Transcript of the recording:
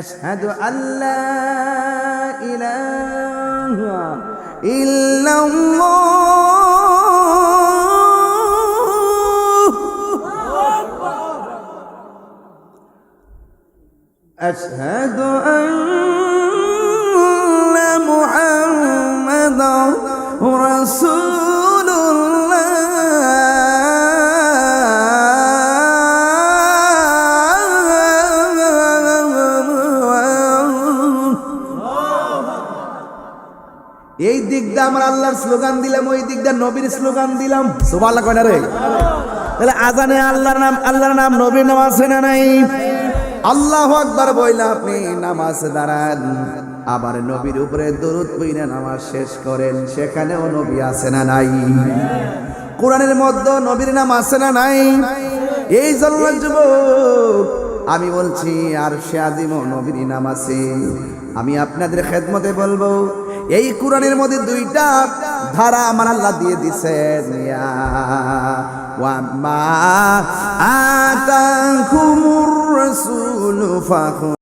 আশহাদু আল্লা ইলাহা ইল্লাল্লাহ আশহাদু আন্না মুহাম্মাদার রাসূলুল্লাহ এই দিকটা আমার আল্লাহর স্লোগান দিলাম, ওই দিকটা নবীর স্লোগান দিলাম। সুবহানাল্লাহ কয় না রে? তাহলে আজানে আল্লাহর নাম নবীর নাম আছে না নাই? আল্লাহু আকবার বইলা আপনি নামাজ দাঁড়ান, আবার নবীর উপরে দরুদ পড়ে নামাজ শেষ করেন, সেখানেও নবী আছে না নাই? কোরআনের মধ্যে নবীর নাম আছে না নাই? এই জন্য যুবক আমি বলছি আর সে আজিমও নবীর নাম আছে। আমি আপনাদের খেদমতে বলবো, এই কোরআনের মধ্যে দুইটা ধারা আমার আল্লাহ দিয়ে দিছেন। ইয়া ওয়া মা আতাকুমুর রাসূলু ফাখু